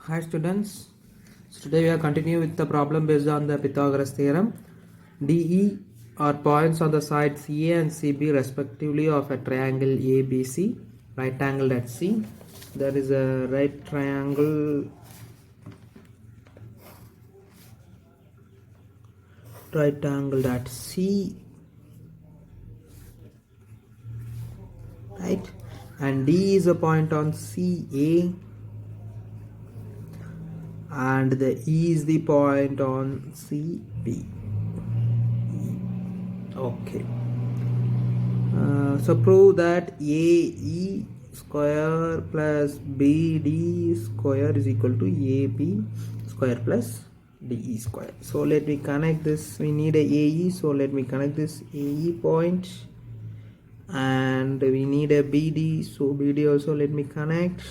Hi students, so today we are continuing with the problem based on the Pythagoras theorem. DE are points on the sides CA and CB respectively of a triangle ABC, right angled at C. There is a right triangle at C, right? And D is a point on CA and the E is the point on CB. Okay. So prove that AE square plus BD square is equal to AB square plus DE square. So let me connect this. We need a AE, so let me connect this AE point, and we need a BD, so BD also let me connect,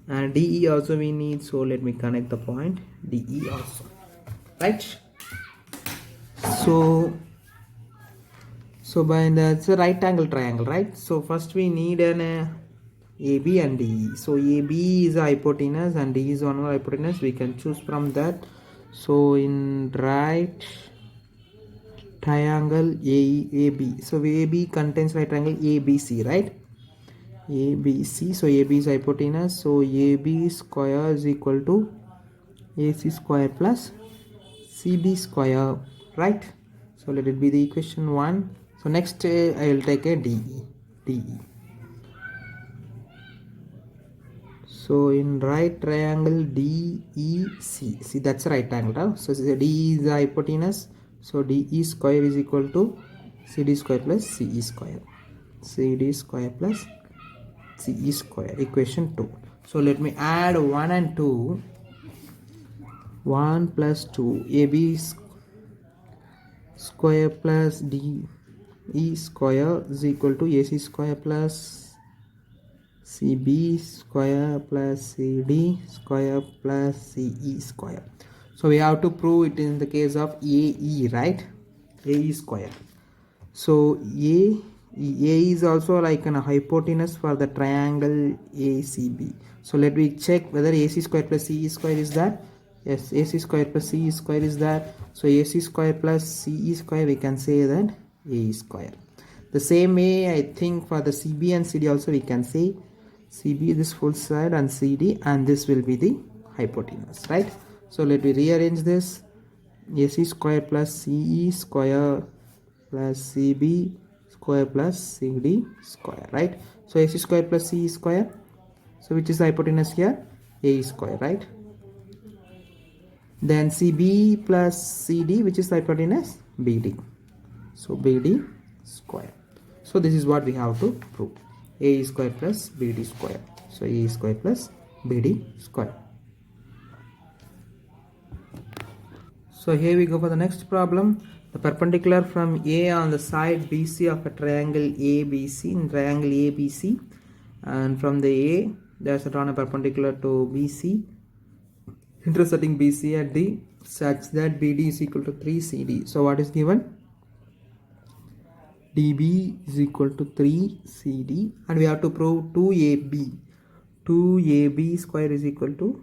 and DE also we need, so let me connect the point DE also, right? So by that's a right angle triangle, right? So first we need an AB and DE. So AB is a hypotenuse and DE is one more hypotenuse. We can choose from that. So in right triangle AB. So AB contains right triangle ABC, right? ABC. So AB is hypotenuse. So AB square is equal to AC square plus CB square, right? So let it be the equation 1. So next I will take a DE. So in right triangle DEC, see that's right angle, huh? So DE is the hypotenuse, so DE square is equal to CD square plus CE square, CD square plus CE square, equation 2. So let me add 1 and 2. 1 plus 2, AB square plus DE square is equal to AC square plus CB square plus CD square plus CE square. So we have to prove it in the case of AE, right? AE square. So A is also like a hypotenuse for the triangle ACB. So let me check whether AC square plus CE square is that. Yes, AC square plus CE square is that. So AC square plus CE square, we can say that AE square. The same way I think for the CB and CD also we can say CB this full side and CD, and this will be the hypotenuse, right? So let me rearrange this. AC square plus CE square plus CB square plus CD square, right? So AC square plus CE square, so which is the hypotenuse here? AE square, right? Then CB plus CD, which is the hypotenuse? BD. So BD square. So this is what we have to prove. AE square plus BD square. So AE square plus BD square. So here we go for the next problem. The perpendicular from A on the side BC of a triangle ABC, in triangle ABC, and from the A there's a drawn a perpendicular to BC, intersecting BC at D such that BD is equal to 3CD. So what is given? DB is equal to 3CD, and we have to prove 2AB. 2AB square is equal to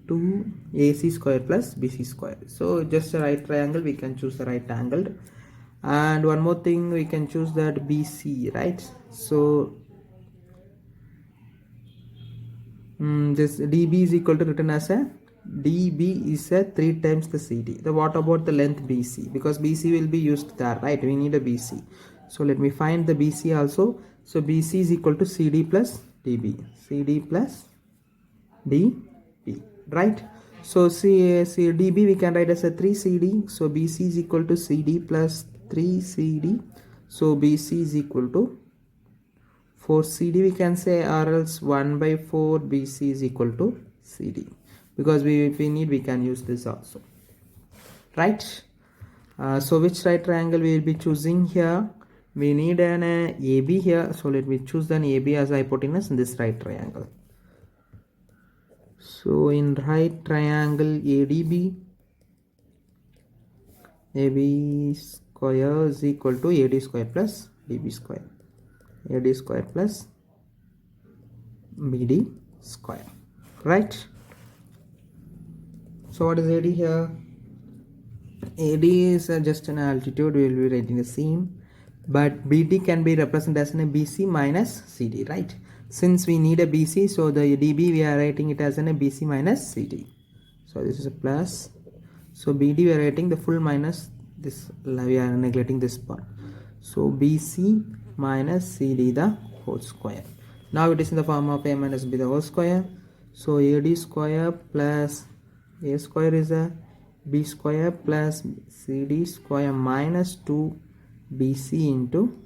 2AC square plus BC square. So just a right triangle, we can choose the right angled. And one more thing, we can choose that BC, right? So this DB is equal to written as a DB is a 3 times the CD. The what about the length BC? Because BC will be used there, right? We need a BC. So let me find the BC also. So BC is equal to CD plus DB. CD plus DB, right? So DB we can write as a 3CD. So BC is equal to CD plus 3CD. So BC is equal to 4CD we can say, or else 1 by 4 BC is equal to CD. Because if we need, we can use this also, right? So which right triangle we will be choosing here? We need an AB here. So let me choose an AB as hypotenuse in this right triangle. So in right triangle ADB, AB square is equal to AD square plus DB square. AD square plus BD square, right? So what is AD here? AD is just an altitude, we will be writing a seam, but BD can be represented as a BC minus CD, right? Since we need a BC, so the DB we are writing it as a BC minus CD. So this is a plus. So BD we are writing the full minus this, we are neglecting this part. So BC minus CD the whole square. Now it is in the form of A minus B the whole square. So AD square plus A square is a B square plus CD square minus 2 BC into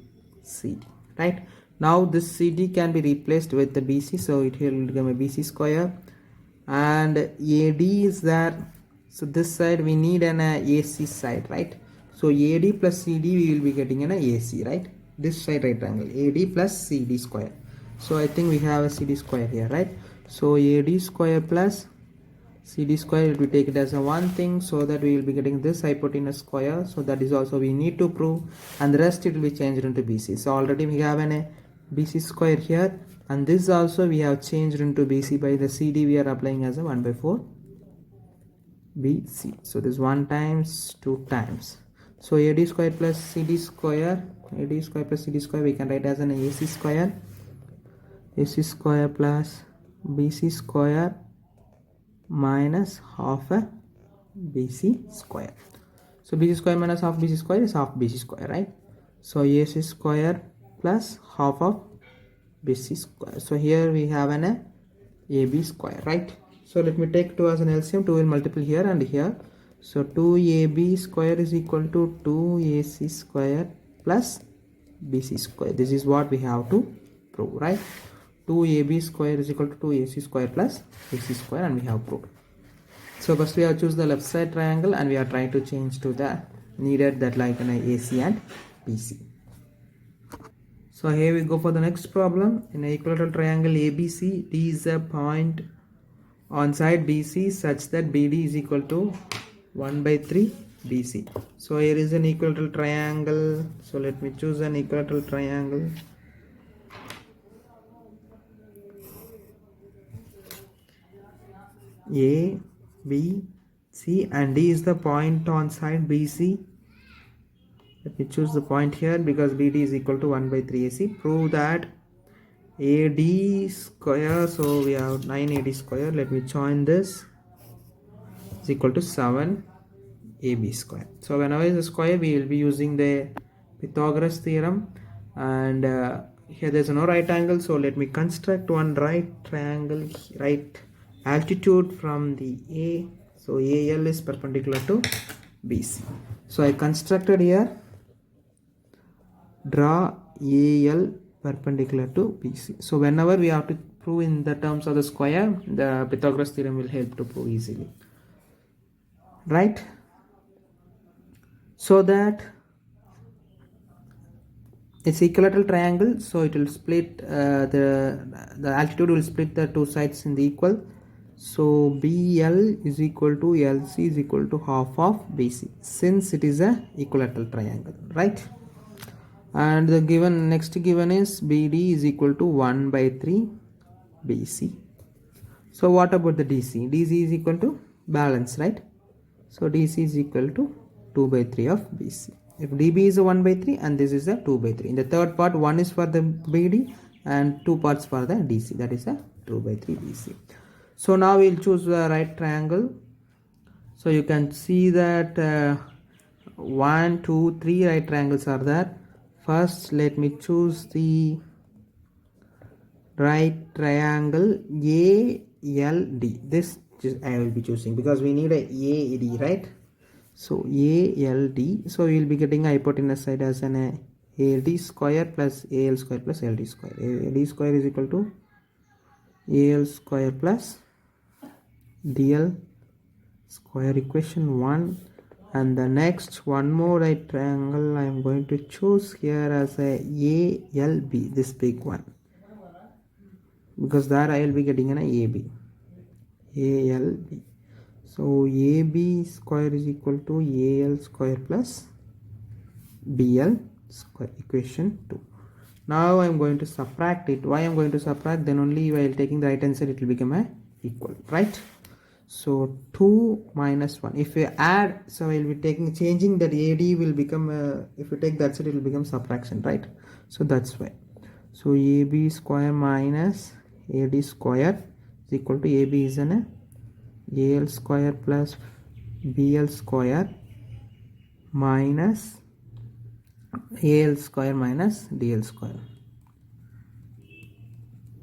CD, right? Now this CD can be replaced with the BC, so it will become a BC square, and AD is there. So this side we need an AC side, right? So AD plus CD we will be getting an AC, right? This side right triangle AD plus CD square. So I think we have a CD square here, right? So AD square plus CD square, it will take it as a one thing, so that we will be getting this hypotenuse square. So that is also we need to prove, and the rest it will be changed into BC. So already we have an BC square here, and this also we have changed into BC by the CD we are applying as a 1 by 4 BC. So this 1 times 2 times. So AD square plus CD square, AD square plus CD square we can write as an AC square, AC square plus BC square minus half a BC square. So BC square minus half BC square is half BC square, right? So AC square plus half of BC square. So here we have an AB square, right? So let me take 2 as an LCM. 2 will multiply here and here. So 2AB square is equal to 2AC square plus BC square. This is what we have to prove, right? 2AB square is equal to 2AC square plus BC square, and we have proved. So first we have choose the left side triangle, and we are trying to change to the needed that like an AC and BC. So here we go for the next problem. In an equilateral triangle ABC, D is a point on side BC such that BD is equal to 1 by 3 BC. So here is an equilateral triangle. So let me choose an equilateral triangle. A, B, C, and D is the point on side BC. Let me choose the point here because BD is equal to 1 by 3 AC. Prove that AD square, so we have 9 AD square. Let me join this, is equal to 7 AB square. So whenever is a square, we will be using the Pythagoras theorem, and here there is no right angle, so let me construct one right triangle, right altitude from the A. So AL is perpendicular to BC. So I constructed here, draw AL perpendicular to BC. So whenever we have to prove in the terms of the square, the Pythagoras theorem will help to prove easily, right? So that it's equilateral triangle, so it will split the altitude will split the two sides in the equal. So BL is equal to LC is equal to half of BC, since it is a equilateral triangle, right? And the given next given is BD is equal to 1 by 3 BC. So what about the DC? DC is equal to balance, right? So DC is equal to 2 by 3 of BC. If DB is a 1 by 3 and this is a 2 by 3. In the third part, 1 is for the BD and 2 parts for the DC. That is a 2 by 3 BC. So now we'll choose the right triangle. So you can see that 1, 2, 3 right triangles are there. First, let me choose the right triangle ALD. This I will be choosing because we need a AD, right? So ALD. So we will be getting a hypotenuse side as an AD square plus AL square plus LD square. AD square is equal to AL square plus DL square, equation 1. And the next one more right triangle I am going to choose here as a ALB, this big one, because there I will be getting an AB. ALB. So AB square is equal to AL square plus BL square, equation 2. Now I am going to subtract it. Why I am going to subtract? Then only while taking the right hand side it will become a equal, right? So 2 minus 1, if we add, so we'll be changing that AD will become if you take that side it will become subtraction, right? So that's why. So AB square minus AD square is equal to AB is an AL square plus BL square minus AL square minus DL square.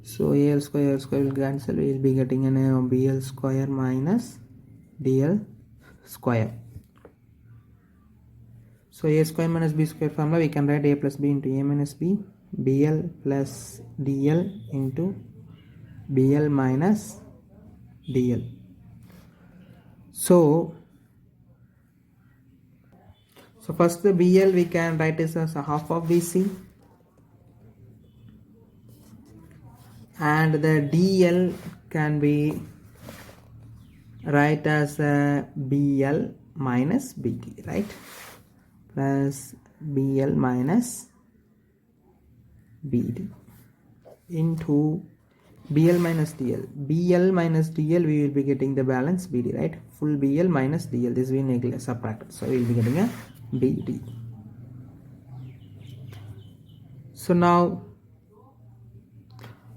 So AL square will cancel, we will be getting an BL square minus DL square. So A square minus B square formula, we can write A plus B into A minus B, BL plus DL into BL minus DL. So first the BL we can write as a half of BC, and the DL can be write as a BL minus BD, right? Plus BL minus BD into BL minus DL. BL minus DL, we will be getting the balance BD, right? Full BL minus DL, this we neglect subtracted, so we will be getting a BD. So now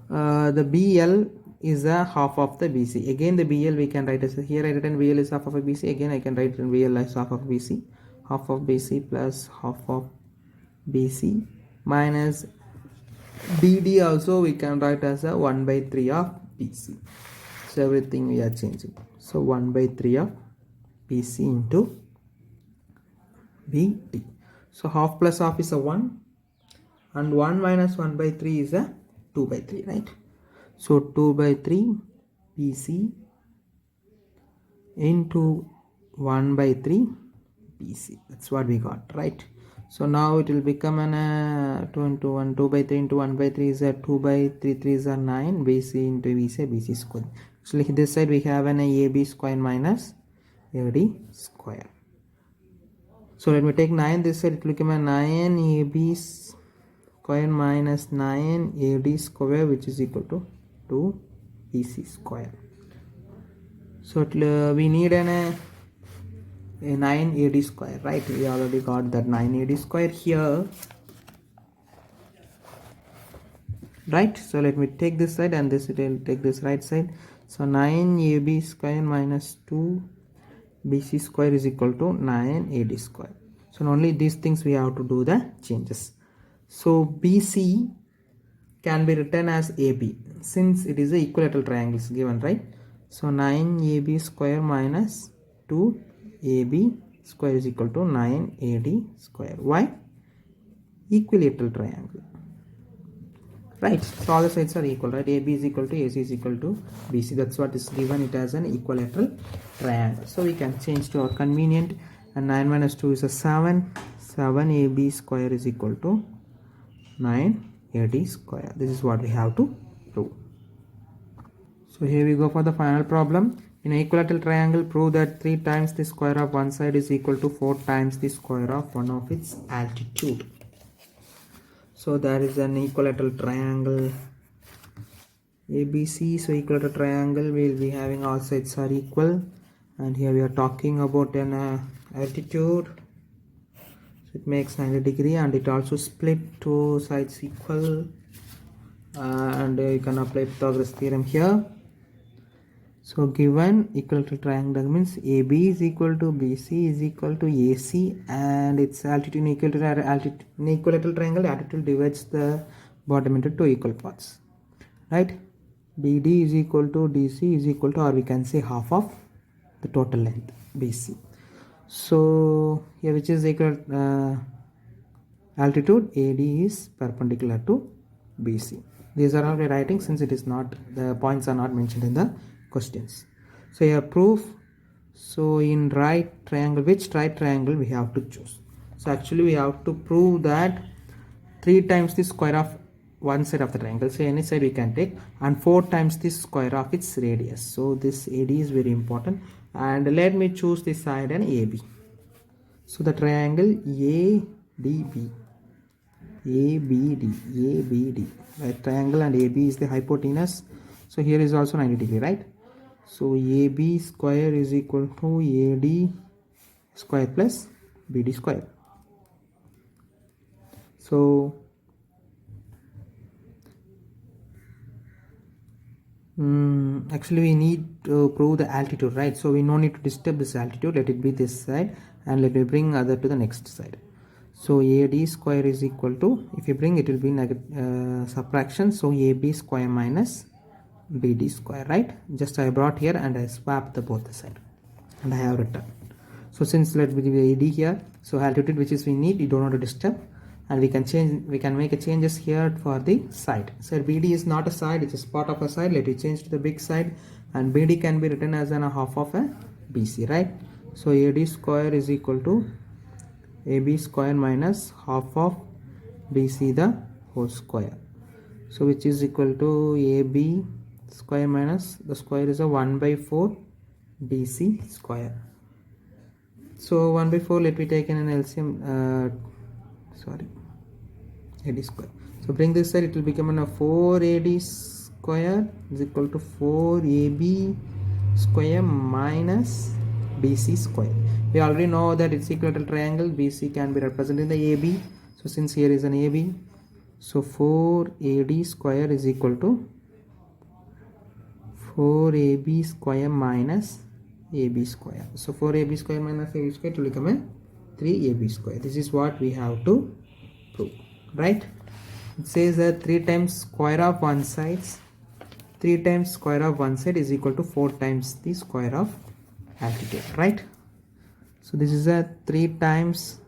the BL is a half of the BC. Again the BL we can write as here I written BL is half of a BC. Again I can write BL as half of BC. Half of BC plus half of BC minus BD also we can write as a 1 by 3 of BC. So everything we are changing. So 1 by 3 of BC into BD. So half plus half is a 1, and 1 minus 1 by 3 is a 2 by 3, right? So 2 by 3 BC into 1 by 3 BC. That's what we got, right? So now it will become an 2 into 1, 2 by 3 into 1 by 3 is a 2 by 3, 3 is a 9, BC into BC, BC square. Actually this side we have an AB square minus AD square. So let me take 9 this side, it will become a 9 AB square minus 9 AD square, which is equal to 2 BC square. So we need a 9 AD square, right? We already got that 9 AD square here, right? So let me take this side, and this will take this right side. So 9 AB square minus 2 BC square is equal to 9 AD square. So only these things we have to do the changes. So BC can be written as AB, since it is a equilateral triangle is given, right? So 9 AB square minus 2 AB square is equal to 9 AD square. Why? Equilateral triangle, right? So all the sides are equal, right? AB is equal to AC is equal to BC. That's what is given it as an equilateral triangle. So we can change to our convenient, and 9 minus 2 is a 7. 7 AB square is equal to 9 AD square. This is what we have to prove. So here we go for the final problem. In an equilateral triangle, prove that 3 times the square of one side is equal to 4 times the square of one of its altitude. So there is an equilateral triangle ABC. So equilateral triangle will be having all sides are equal, and here we are talking about an altitude. So it makes 90 degree, and it also split 2 sides equal, and you can apply Pythagoras theorem here. So given equilateral triangle means AB is equal to BC is equal to AC, and its altitude in equilateral triangle, altitude divides the bottom into 2 equal parts, right? BD is equal to DC is equal to, or we can say half of the total length BC. So here which is equal altitude, AD is perpendicular to BC. These are all writing, since it is not, the points are not mentioned in the questions. So here proof. So in right triangle, which right triangle we have to choose? So actually we have to prove that 3 times the square of one side of the triangle, so any side we can take, and 4 times the square of its radius. So this AD is very important, and let me choose this side and AB. So the triangle ADB, right triangle, and AB is the hypotenuse. So here is also 90 degree, right? So AB square is equal to AD square plus BD square. So actually we need to prove the altitude, right? So we no need to disturb this altitude. Let it be this side, and let me bring other to the next side. So AD square is equal to, if you bring, it will be negative subtraction. So AB square minus BD square, right? Just I brought here and I swapped the both the side, and I have written. So since let me be AD here, so altitude which is we need, you don't want to disturb, and we can change, we can make a changes here for the side. So BD is not a side, it's a part of a side. Let it change to the big side, and BD can be written as a half of a BC, right? So AD square is equal to AB square minus half of BC the whole square. So which is equal to AB square minus the square is a 1 by 4 BC square. So 1 by 4, let me take in an LCM, sorry, AD square. So bring this side, it will become a 4 AD square is equal to 4 AB square minus BC square. We already know that it's equilateral triangle, BC can be represented in the AB. So since here is an AB, so 4 AD square is equal to 4 AB square minus AB square. So 4 AB square minus AB square will become a 3 AB square. This is what we have to prove, right? It says that 3 times square of one side, 3 times square of one side is equal to 4 times the square of altitude, right? So this is a 3 times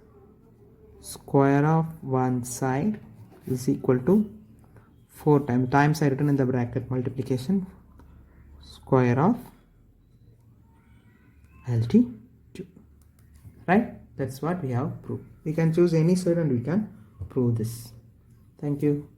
square of one side is equal to 4 times I written in the bracket multiplication square of altitude, right? That's what we have proved. We can choose any side and we can prove this. Thank you.